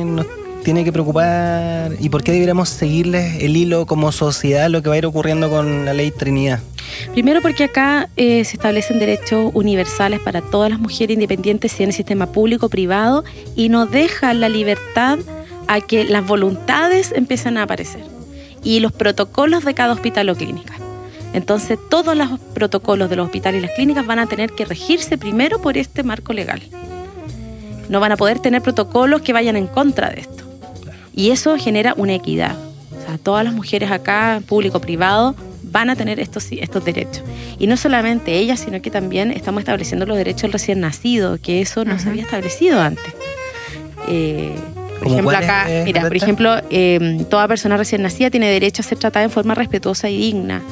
nos tiene que preocupar? ¿Y por qué deberíamos seguirles el hilo como sociedad lo que va a ir ocurriendo con la ley Trinidad? Primero porque acá se establecen derechos universales para todas las mujeres independientes en el sistema público o privado y nos deja la libertad a que las voluntades empiezan a aparecer y los protocolos de cada hospital o clínica. Entonces todos los protocolos de los hospitales y las clínicas van a tener que regirse primero por este marco legal. No van a poder tener protocolos que vayan en contra de esto. Y eso genera una equidad. O sea, todas las mujeres acá, público-privado, van a tener estos derechos. Y no solamente ellas, sino que también estamos estableciendo los derechos del recién nacido, que eso no se había establecido antes. Por ejemplo, acá, mira, por ejemplo, toda persona recién nacida tiene derecho a ser tratada en forma respetuosa y digna,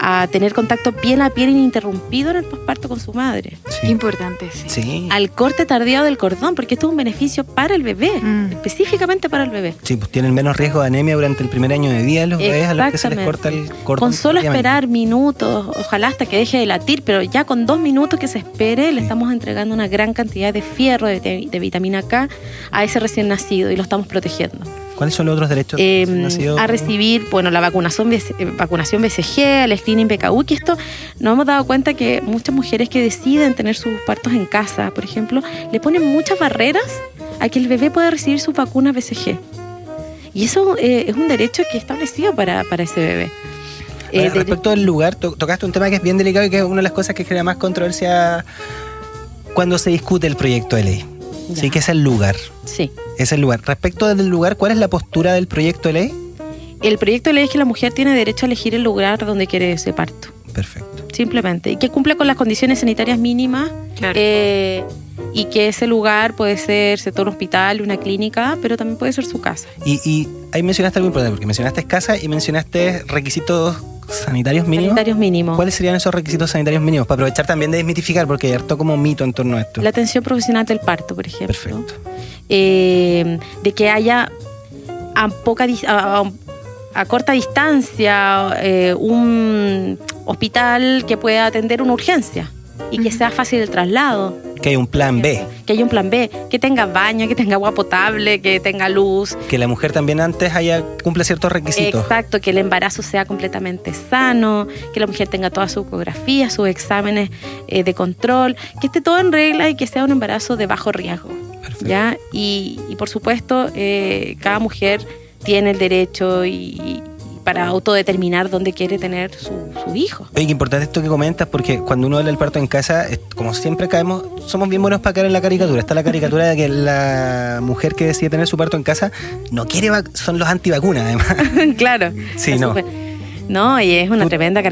a tener contacto piel a piel ininterrumpido en el posparto con su madre. Sí. Importante, sí. Sí. Al corte tardío del cordón, porque esto es un beneficio para el bebé, específicamente para el bebé. Sí, pues tienen menos riesgo de anemia durante el primer año de vida de los bebés a los que se les corta el cordón. Con solo esperar minutos, ojalá hasta que deje de latir, pero ya con 2 minutos que se espere, le estamos entregando una gran cantidad de fierro, de vitamina K a ese recién nacido y lo estamos protegiendo. ¿Cuáles son los otros derechos? A recibir, bueno, la vacunación BCG, el screening PKU, que esto nos hemos dado cuenta que muchas mujeres que deciden tener sus partos en casa, por ejemplo, le ponen muchas barreras a que el bebé pueda recibir sus vacunas BCG. Y eso es un derecho que es establecido para ese bebé. Respecto del lugar, tocaste un tema que es bien delicado y que es una de las cosas que genera más controversia cuando se discute el proyecto de ley. Ya. Sí, que es el lugar. Sí. Es el lugar. Respecto del lugar, ¿cuál es la postura del proyecto de ley? El proyecto de ley es que la mujer tiene derecho a elegir el lugar donde quiere ese parto. Perfecto. Simplemente. Y que cumple con las condiciones sanitarias mínimas. Claro. Y que ese lugar puede ser un hospital, una clínica, pero también puede ser su casa. Y ahí mencionaste algo importante, porque mencionaste casa y mencionaste requisitos sanitarios mínimos. Sanitarios mínimos. ¿Cuáles serían esos requisitos sanitarios mínimos? Para aprovechar también de desmitificar, porque hay harto como mito en torno a esto. La atención profesional del parto, por ejemplo. Perfecto. De que haya a corta distancia un hospital que pueda atender una urgencia y que sea fácil el traslado. Que hay un plan B. Que haya un plan B, que tenga baño, que tenga agua potable, que tenga luz. Que la mujer también antes cumple ciertos requisitos. Exacto, que el embarazo sea completamente sano, que la mujer tenga toda su ecografía, sus exámenes de control, que esté todo en regla y que sea un embarazo de bajo riesgo. Perfecto. ¿Ya? Y por supuesto, cada mujer tiene el derecho para autodeterminar dónde quiere tener su hijo. Oye, qué importante esto que comentas, porque cuando uno habla del parto en casa, como siempre somos bien buenos para caer en la caricatura. Está la caricatura de que la mujer que decide tener su parto en casa no quiere son los antivacunas, además. Claro. Sí, no. No, y es una tremenda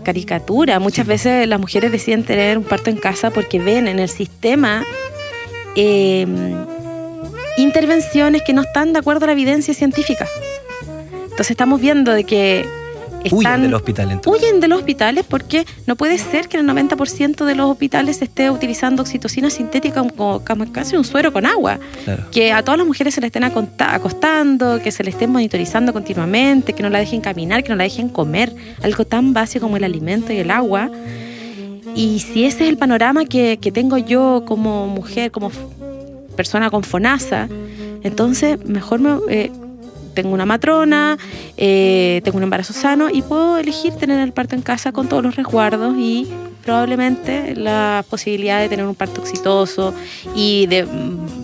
caricatura. Muchas veces las mujeres deciden tener un parto en casa porque ven en el sistema intervenciones que no están de acuerdo a la evidencia científica. Entonces estamos viendo de que huyen del hospital, entonces. Huyen de los hospitales porque no puede ser que en el 90% de los hospitales se esté utilizando oxitocina sintética como casi un suero con agua. Claro. Que a todas las mujeres se les estén acostando, que se les estén monitorizando continuamente, que no la dejen caminar, que no la dejen comer, algo tan básico como el alimento y el agua. Y si ese es el panorama que tengo yo como mujer, como persona con FONASA, entonces mejor tengo una matrona, tengo un embarazo sano y puedo elegir tener el parto en casa con todos los resguardos y probablemente las posibilidades de tener un parto exitoso y de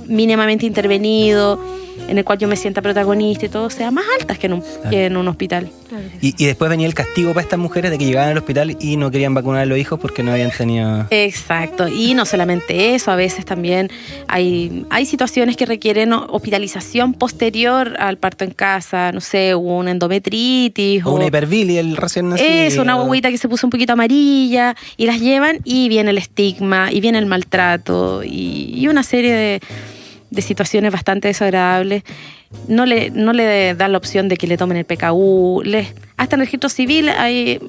mínimamente intervenido, en el cual yo me sienta protagonista y todo, sean más altas que en un hospital. Claro que sí. Y después venía el castigo para estas mujeres de que llegaban al hospital y no querían vacunar a los hijos porque no habían tenido... Exacto, y no solamente eso, a veces también hay situaciones que requieren hospitalización posterior al parto en casa, no sé, una endometritis O una hiperbilia, el recién nacido. es una guaguita que se puso un poquito amarilla y las llevan y viene el estigma y viene el maltrato y una serie de situaciones bastante desagradables. No le dan la opción de que le tomen el PKU. Hasta en el registro civil hay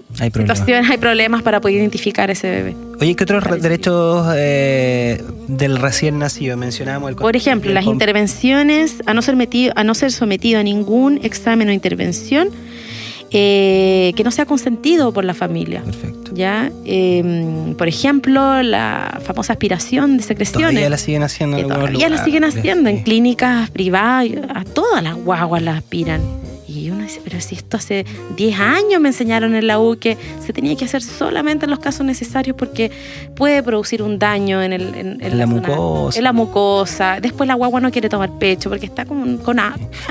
problemas para poder identificar a ese bebé. Oye, ¿qué otros derechos del recién nacido mencionábamos? Por ejemplo, las intervenciones, a no ser sometido a ningún examen o intervención que no sea consentido por la familia. Perfecto. ¿Ya? Por ejemplo, la famosa aspiración de secreciones. Todavía la siguen haciendo en algunos Todavía la lugares. siguen haciendo Sí. en clínicas privadas, a todas las guaguas las aspiran. Y uno dice, pero si esto hace 10 años me enseñaron en la U que se tenía que hacer solamente en los casos necesarios porque puede producir un daño en la mucosa. En la mucosa. Después la guagua no quiere tomar pecho porque está con O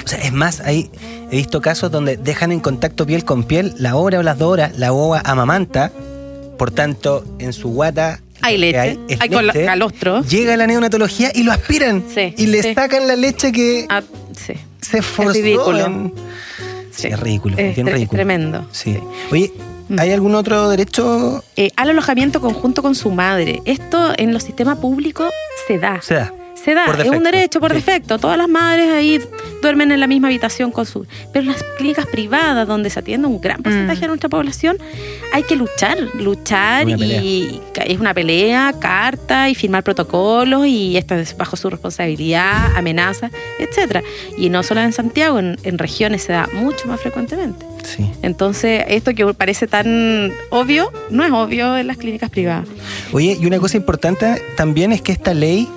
sea, es más, he visto casos donde dejan en contacto piel con piel la hora o las 2 horas, la guagua amamanta, por tanto, en su guata hay leche, es hay leche, calostro. llega la neonatología y lo aspiran. Sí, y le sí. sacan la leche que Sí. se esforzó. ridículo. Sí, es ridículo, bien Es ridículo. tremendo. Sí. Oye, ¿hay algún otro derecho? Al alojamiento conjunto con su madre. Esto en los sistemas públicos se da. Se da. Se da, Por es defecto. un derecho por Sí. defecto. Todas las madres ahí duermen en la misma habitación con su... Pero en las clínicas privadas, donde se atiende un gran porcentaje de nuestra población, hay que luchar Una pelea. y es una pelea, carta y firmar protocolos y esto es bajo su responsabilidad, amenazas, etcétera. Y no solo en Santiago, en regiones se da mucho más frecuentemente. Sí. Entonces, esto que parece tan obvio, no es obvio en las clínicas privadas. Oye, y una cosa importante también es que esta ley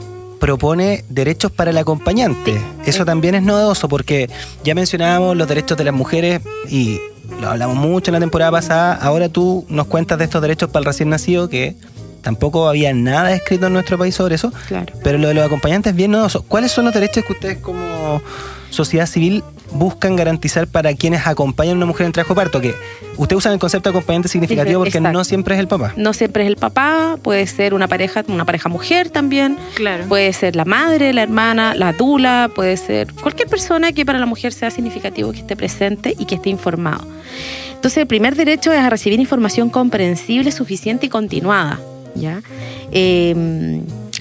propone derechos para el acompañante. Sí. Eso también es novedoso porque ya mencionábamos los derechos de las mujeres y lo hablamos mucho en la temporada pasada. Ahora tú nos cuentas de estos derechos para el recién nacido que tampoco había nada escrito en nuestro país sobre eso. Claro. Pero lo de los acompañantes es bien novedoso. ¿Cuáles son los derechos que ustedes como sociedad civil buscan garantizar para quienes acompañan a una mujer en trabajo de parto? Que ustedes usan el concepto de acompañante significativo porque Exacto. no siempre es el papá. No siempre es el papá, puede ser una pareja mujer también, Claro. puede ser la madre, la hermana, la dula, puede ser cualquier persona que para la mujer sea significativo que esté presente y que esté informado. Entonces, el primer derecho es a recibir información comprensible, suficiente y continuada. ¿Ya?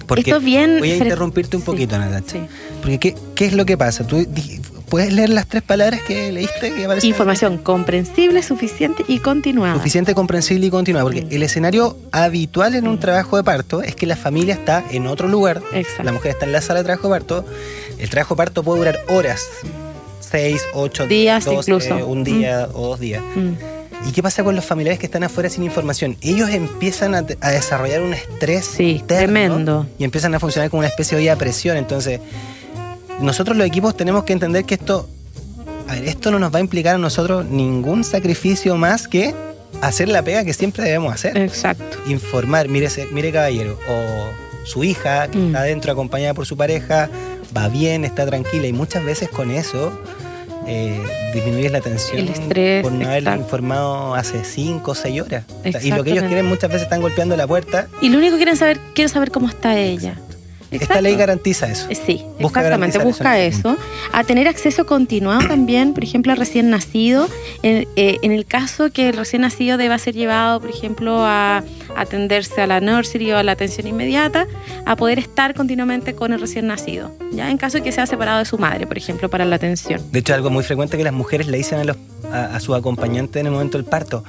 Porque esto es bien... voy a interrumpirte un poquito, Sí, Natacha. sí. Porque ¿qué es lo que pasa? ¿Tú puedes leer las 3 palabras que leíste? Que aparecen? Información comprensible, suficiente y continuada. Suficiente, comprensible y continuada. Porque el escenario habitual en un trabajo de parto es que la familia está en otro lugar. Exacto. La mujer está en la sala de trabajo de parto. El trabajo de parto puede durar horas. 6, 8 Días 12, incluso. un día o 2 días. ¿Y qué pasa con los familiares que están afuera sin información? Ellos empiezan a desarrollar un estrés Sí, interno tremendo. y empiezan a funcionar como una especie de olla a presión. Entonces, nosotros los equipos tenemos que entender que esto no nos va a implicar a nosotros ningún sacrificio más que hacer la pega que siempre debemos hacer. Exacto. Informar, mire caballero, o su hija que está adentro acompañada por su pareja, va bien, está tranquila y muchas veces con eso disminuyes la tensión El estrés, por no haberle exacto. informado hace 5 o 6 horas. O sea, y lo que ellos Exactamente. quieren muchas veces están golpeando la puerta. Y lo único que quieren saber cómo está ella. Esta ley garantiza eso. Sí, Busca exactamente, garantizar busca eso. A tener acceso continuado también, por ejemplo, al recién nacido. En el caso que el recién nacido deba ser llevado, por ejemplo, a atenderse a la nursery o a la atención inmediata, a poder estar continuamente con el recién nacido. ¿Ya? En caso de que sea separado de su madre, por ejemplo, para la atención. De hecho, algo muy frecuente que las mujeres le dicen a sus acompañantes en el momento del parto: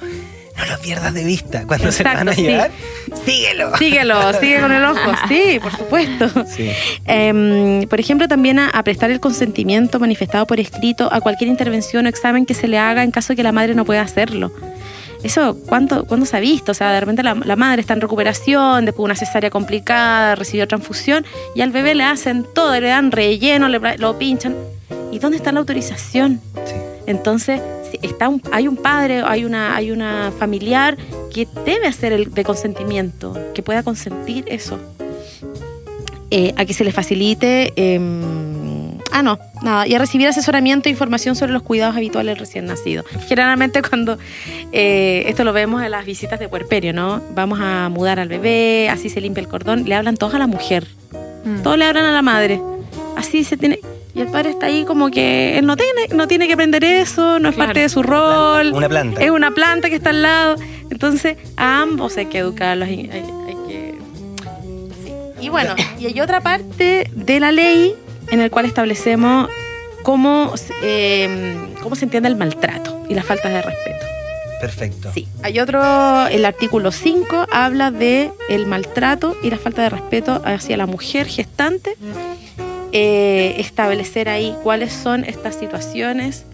no lo pierdas de vista. Cuando se Exacto, van a sí. llevar, síguelo. Sigue con el ojo. Sí, por supuesto. Sí. Por ejemplo, también a prestar el consentimiento manifestado por escrito a cualquier intervención o examen que se le haga en caso de que la madre no pueda hacerlo. Eso, ¿cuándo se ha visto? O sea, de repente la madre está en recuperación, después de una cesárea complicada, recibió transfusión, y al bebé le hacen todo, le dan relleno, lo pinchan. ¿Y dónde está la autorización? Sí. Entonces, sí, hay un padre, hay una familiar que debe hacer el de consentimiento, que pueda consentir eso. A que se le facilite y a recibir asesoramiento e información sobre los cuidados habituales del recién nacido. Generalmente cuando esto lo vemos en las visitas de puerperio, ¿no? Vamos a mudar al bebé, así se limpia el cordón, le hablan todos a la mujer, todos le hablan a la madre, así se tiene. Y el padre está ahí como que él no tiene que aprender eso, no es parte de su rol. Una planta. Es una planta que está al lado. Entonces a ambos hay que educarlos, hay que... Sí. Y bueno, y hay otra parte de la ley en el cual establecemos cómo se entiende el maltrato y las faltas de respeto. Perfecto. Sí, hay otro, el artículo 5 habla de el maltrato y la falta de respeto hacia la mujer gestante. Establecer ahí cuáles son estas situaciones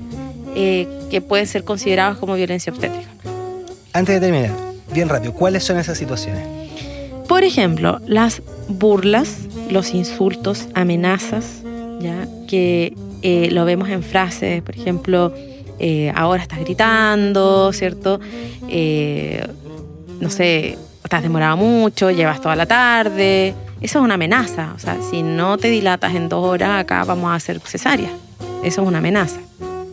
que pueden ser consideradas como violencia obstétrica. Antes de terminar, bien rápido, ¿cuáles son esas situaciones? Por ejemplo, las burlas, los insultos, amenazas, ¿ya? Que lo vemos en frases, por ejemplo, ahora estás gritando, ¿cierto? No sé, estás demorado mucho, llevas toda la tarde. Eso es una amenaza. O sea, si no te dilatas en 2 horas, acá vamos a hacer cesárea. Eso es una amenaza,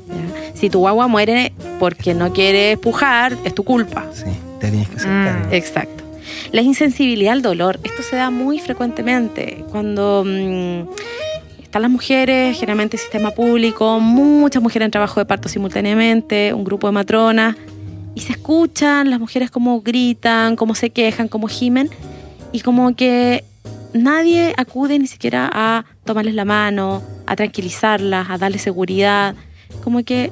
¿ya? Si tu guagua muere porque no quiere pujar, es tu culpa. Sí, te tienes que hacer cargo. Exacto. La insensibilidad al dolor. Esto se da muy frecuentemente cuando están las mujeres, generalmente sistema público, muchas mujeres en trabajo de parto simultáneamente, un grupo de matronas, y se escuchan las mujeres cómo gritan, cómo se quejan, cómo gimen, y como que nadie acude ni siquiera a tomarles la mano, a tranquilizarlas, a darles seguridad. Como que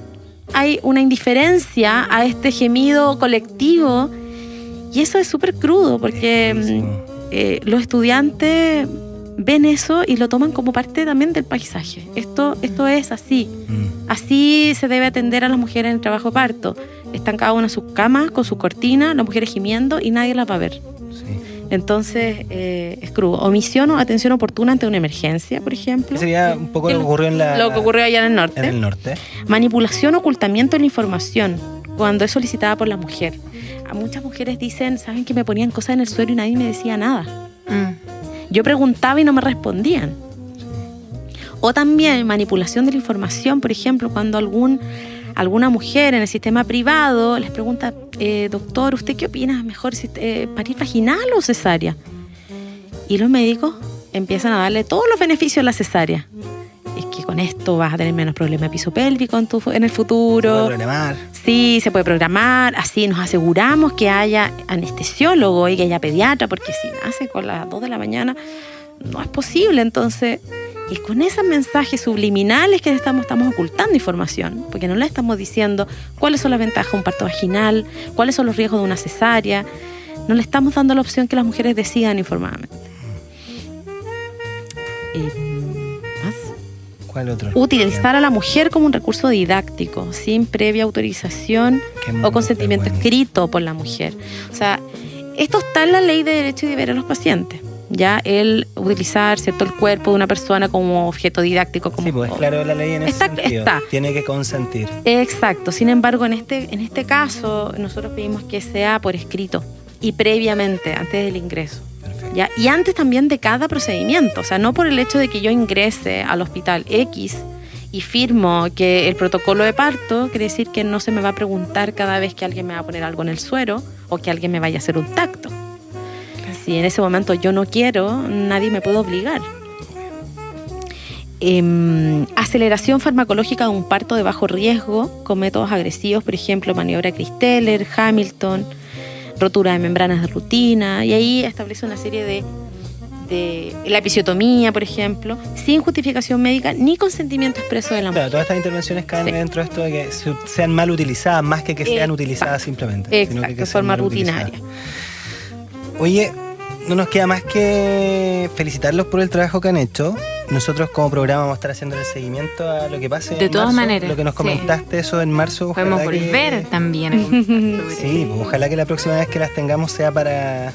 hay una indiferencia a este gemido colectivo y eso es súper crudo porque los estudiantes ven eso y lo toman como parte también del paisaje. Esto es así. Así se debe atender a las mujeres en el trabajo de parto. Están cada una en sus camas, con su cortina, las mujeres gimiendo y nadie las va a ver. Sí. Entonces, es crudo. Omisión o atención oportuna ante una emergencia, por ejemplo. Sería un poco lo que ocurrió lo que ocurrió allá en el norte. En el norte. Manipulación o ocultamiento de la información, cuando es solicitada por la mujer. A muchas mujeres dicen, ¿saben que me ponían cosas en el suelo y nadie me decía nada? Yo preguntaba y no me respondían. O también manipulación de la información, por ejemplo, cuando alguna mujer en el sistema privado les pregunta, doctor, ¿usted qué opina? ¿Mejor parir vaginal o cesárea? Y los médicos empiezan a darle todos los beneficios a la cesárea. Es que con esto vas a tener menos problema de piso pélvico en el futuro. Se puede programar. Sí, se puede programar. Así nos aseguramos que haya anestesiólogo y que haya pediatra, porque si nace con las 2 de la mañana no es posible. Entonces, y con esos mensajes subliminales que estamos ocultando información, porque no le estamos diciendo cuáles son las ventajas de un parto vaginal, cuáles son los riesgos de una cesárea. No le estamos dando la opción que las mujeres decidan informadamente. ¿Cuál otro? Utilizar a la mujer como un recurso didáctico, sin previa autorización o consentimiento escrito por la mujer. O sea, esto está en la ley de derecho y deber a los pacientes. Ya el utilizar, ¿cierto?, el cuerpo de una persona como objeto didáctico. Como, sí, pues claro, la ley en ese sentido. Tiene que consentir. Exacto. Sin embargo, en este caso, nosotros pedimos que sea por escrito y previamente, antes del ingreso. ¿Ya? Y antes también de cada procedimiento. O sea, no por el hecho de que yo ingrese al hospital X y firmo que el protocolo de parto, quiere decir que no se me va a preguntar cada vez que alguien me va a poner algo en el suero o que alguien me vaya a hacer un tacto. Si en ese momento yo no quiero, nadie me puede obligar. Aceleración farmacológica de un parto de bajo riesgo con métodos agresivos, por ejemplo, maniobra Christeller, Hamilton, rotura de membranas de rutina, y ahí establece una serie de la episiotomía, por ejemplo, sin justificación médica ni consentimiento expreso de la mujer. Claro, todas estas intervenciones caen dentro de esto de que sean mal utilizadas, más que sean utilizadas simplemente. Exacto, sino que de forma rutinaria. Oye, no nos queda más que felicitarlos por el trabajo que han hecho. Nosotros como programa vamos a estar haciendo el seguimiento a lo que pase de todas marzo, maneras. Lo que nos comentaste, eso en marzo. Podemos volver también a conversar sobre sí, pues, ojalá que la próxima vez que las tengamos sea para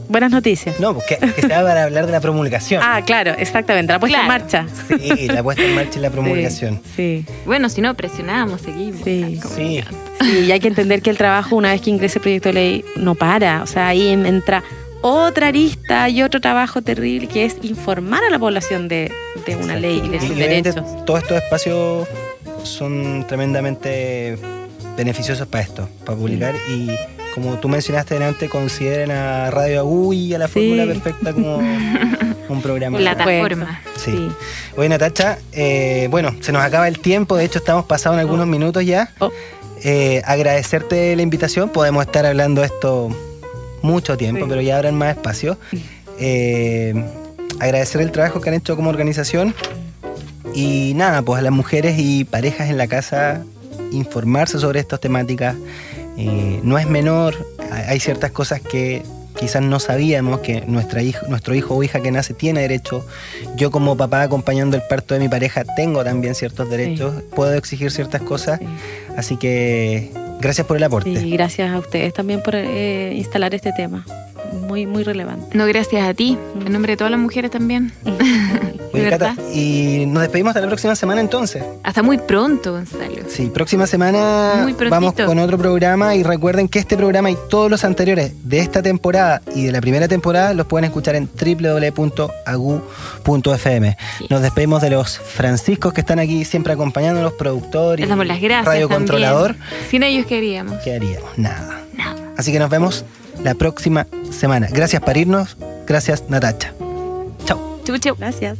Buenas noticias. No, porque que sea para hablar de la promulgación. Ah, claro, exactamente. La puesta en Claro. marcha. Sí, la puesta en marcha y la promulgación. Sí, Bueno, si no, presionamos, seguimos. sí. Sí. Sí, y hay que entender que el trabajo, una vez que ingrese el proyecto de ley, no para. O sea, ahí entra otra arista y otro trabajo terrible que es informar a la población de una ley y de sus obviamente derechos. todos estos espacios son tremendamente beneficiosos para esto, para publicar. Y como tú mencionaste delante, consideren a Radio Agú y a la Sí. Fórmula Perfecta como un programa. Plataforma. Sí. Sí. Oye, Natacha, bueno, se nos acaba el tiempo, de hecho estamos pasados en algunos minutos ya. Oh. Agradecerte la invitación, podemos estar hablando esto mucho tiempo, Sí. pero ya habrán más espacio. Agradecer el trabajo que han hecho como organización y nada, pues a las mujeres y parejas en la casa informarse sobre estas temáticas. No es menor, hay ciertas cosas que quizás no sabíamos, que nuestro hijo o hija que nace tiene derecho. Yo como papá acompañando el parto de mi pareja tengo también ciertos derechos, puedo exigir ciertas cosas, Sí. así que gracias por el aporte. Y gracias a ustedes también por instalar este tema. Muy, muy relevante. No, gracias a ti. En nombre de todas las mujeres también. Oye, ¿De Cata, verdad? y nos despedimos hasta la próxima semana entonces. Hasta muy pronto, Gonzalo. Sí, próxima semana Muy prontito. vamos con otro programa y recuerden que este programa y todos los anteriores de esta temporada y de la primera temporada los pueden escuchar en www.agu.fm. Sí. Nos despedimos de los Franciscos que están aquí siempre acompañándonos, productor y Les damos las gracias. radiocontrolador. También. Sin ellos, ¿qué haríamos? ¿Qué haríamos? Nada. Nada. Así que nos vemos la próxima semana. Gracias por irnos. Gracias, Natacha. Chao. Chau, chau. Gracias.